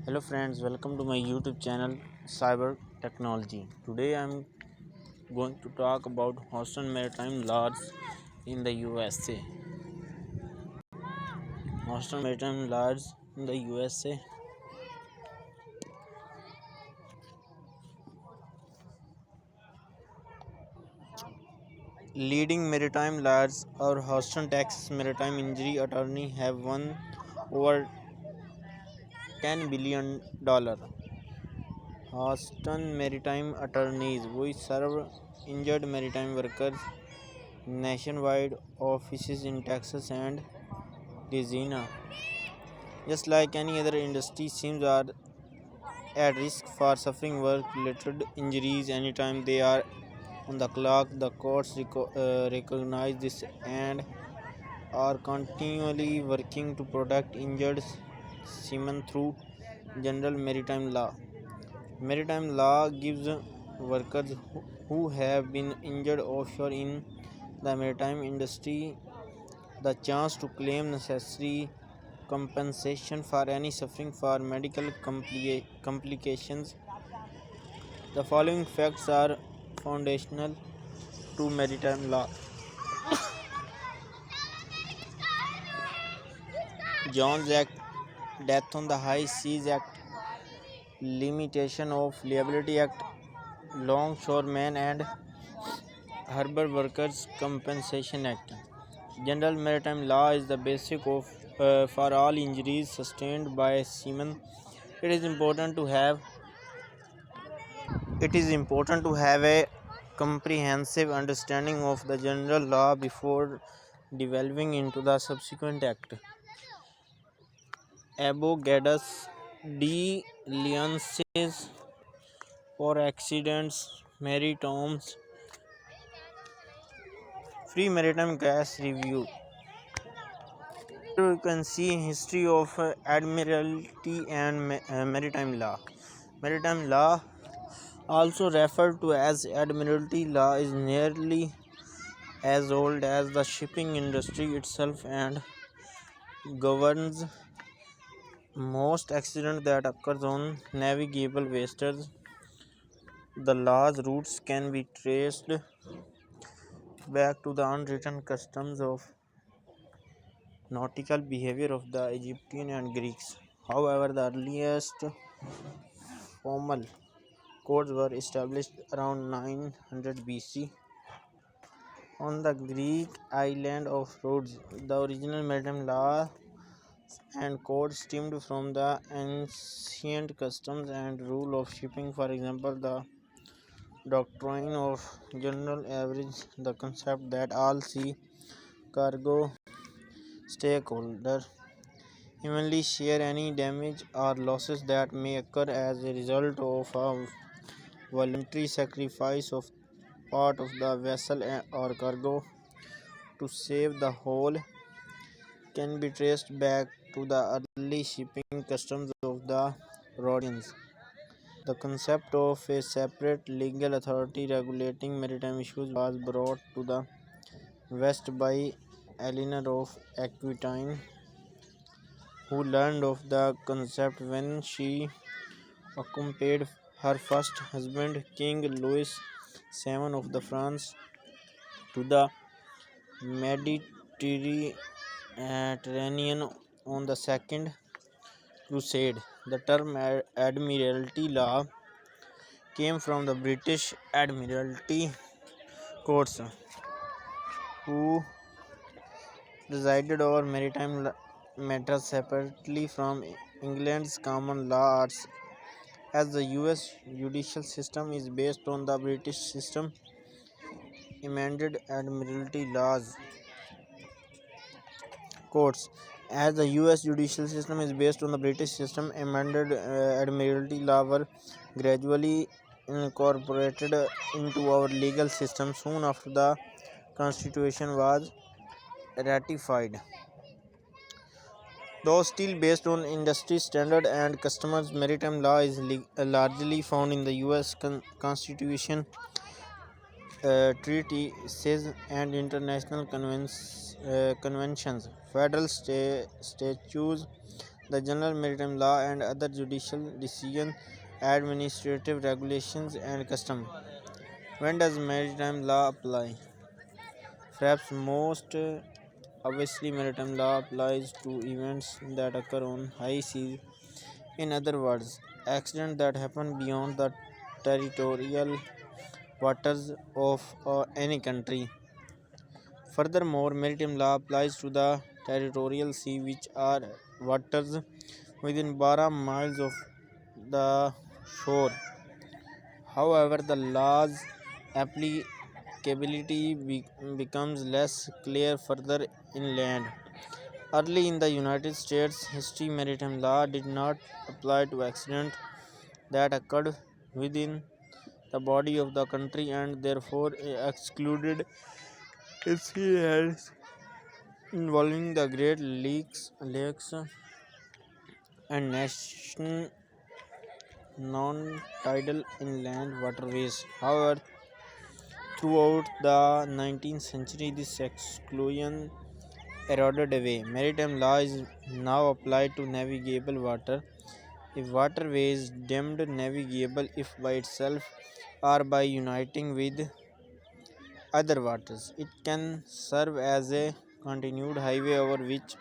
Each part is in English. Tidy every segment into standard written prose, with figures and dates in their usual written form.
Hello friends, welcome to my YouTube channel Cyber Technology. Today I am going to talk about Houston Maritime laws in the USA. Houston Maritime laws in the USA. Leading maritime lawyers or Houston, Texas maritime injury attorney have won over $10 billion. Houston maritime attorneys, we serve injured maritime workers nationwide, offices in Texas and Louisiana. Just like any other industry, seems are at risk for suffering work-related injuries anytime they are on the clock. The courts recognize this and are continually working to protect injured seamen through general maritime law. Maritime law gives workers who have been injured offshore in the maritime industry the chance to claim necessary compensation for any suffering for medical complications. The following facts are foundational to maritime law. Jones Act, Death on the High Seas Act, Limitation of Liability Act, Longshoremen and Harbor Workers Compensation Act. General maritime law is the basic of for all injuries sustained by seamen. It is important to have a comprehensive understanding of the general law before delving into the subsequent act. Abogados de licences for accidents, maritimes, free maritime gas review. Here you can see history of admiralty and maritime law. Maritime law, also referred to as admiralty law, is nearly as old as the shipping industry itself and governs most accidents that occur on navigable waters. The law's roots can be traced back to the unwritten customs of nautical behavior of the Egyptian and Greeks. However, the earliest formal codes were established around 900 BC on the Greek island of Rhodes. The original maritime law and codes stemmed from the ancient customs and rule of shipping. For example, the doctrine of general average, the concept that all sea cargo stakeholders evenly share any damage or losses that may occur as a result of a voluntary sacrifice of part of the vessel or cargo to save the whole, can be traced back to the early shipping customs of the Rhodians. The concept of a separate legal authority regulating maritime issues was brought to the West by Eleanor of Aquitaine, who learned of the concept when she accompanied her first husband, King Louis VII of the France, to the Mediterranean on the Second Crusade. The term Admiralty law came from the British Admiralty courts, who presided over maritime matters separately from England's common law arts. As the US judicial system is based on the British system, amended Admiralty laws courts. As the US judicial system is based on the British system, amended Admiralty law were gradually incorporated into our legal system soon after the Constitution was ratified. Though still based on industry standard and customs, maritime law is largely found in the US Constitution, treaties, and international conventions. Federal statutes the general maritime law and other judicial decisions, administrative regulations, and custom. When does maritime law apply? Perhaps most obviously, maritime law applies to events that occur on high seas. In other words, accidents that happen beyond the territorial waters of any country. Furthermore, maritime law applies to the territorial sea, which are waters within 12 miles of the shore. However, the law's applicability becomes less clear further inland. Early in the United States history, maritime law did not apply to accidents that occurred within the body of the country and therefore excluded incidents involving the Great Lakes and national non-tidal inland waterways. However, throughout the 19th century, this exclusion eroded away. Maritime law is now applied to navigable water. A waterway is deemed navigable if by itself or by uniting with other waters. It can serve as a continued highway over which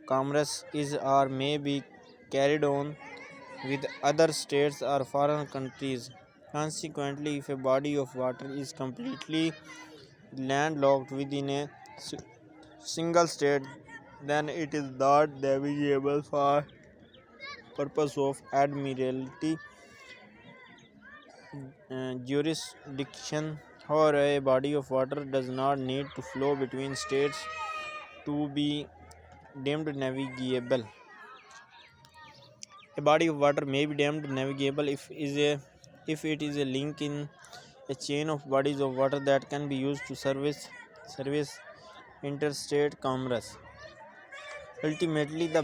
commerce is or may be carried on with other states or foreign countries. Consequently, if a body of water is completely landlocked within a single state, then it is not navigable for purpose of admiralty jurisdiction. However, a body of water does not need to flow between states to be deemed navigable. A body of water may be deemed navigable if it is a link in a chain of bodies of water that can be used to service interstate commerce. Ultimately, the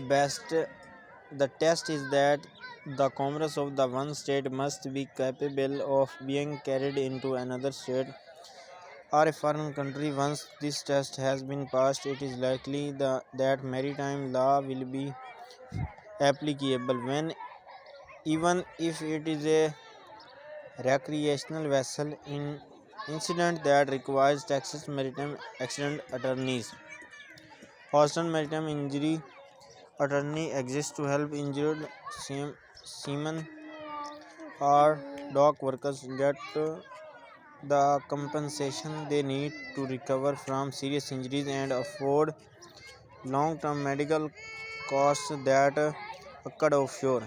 test is that the commerce of the one state must be capable of being carried into another state or a foreign country. Once this test has been passed, it is likely that maritime law will be applicable when even if it is a recreational vessel in incident that requires Texas maritime accident attorneys. Houston Maritime Injury Attorney exists to help injured seamen or dock workers get the compensation they need to recover from serious injuries and afford long-term medical costs that occur offshore.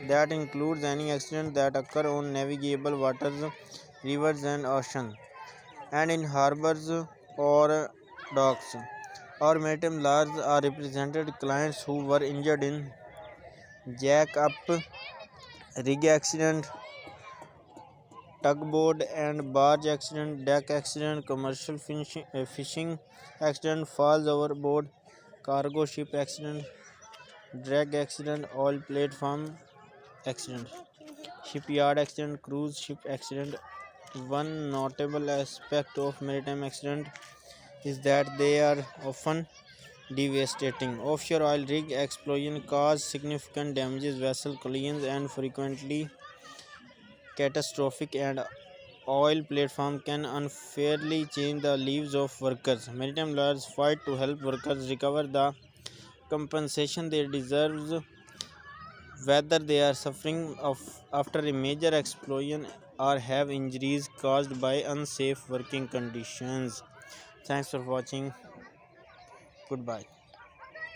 That includes any accident that occur on navigable waters, rivers and oceans, and in harbors or docks. Our maritime laws are represented clients who were injured in jack up, rig accident, tugboat and barge accident, deck accident, commercial fishing accident, falls overboard, cargo ship accident, drag accident, oil platform accident, shipyard accident, cruise ship accident. One notable aspect of maritime accident is that they are often devastating. Offshore oil rig explosion cause significant damages, vessel collisions, and frequently catastrophic and oil platform can unfairly change the lives of workers. Maritime lawyers fight to help workers recover the compensation they deserve, whether they are suffering after a major explosion or have injuries caused by unsafe working conditions. Thanks for watching. Goodbye.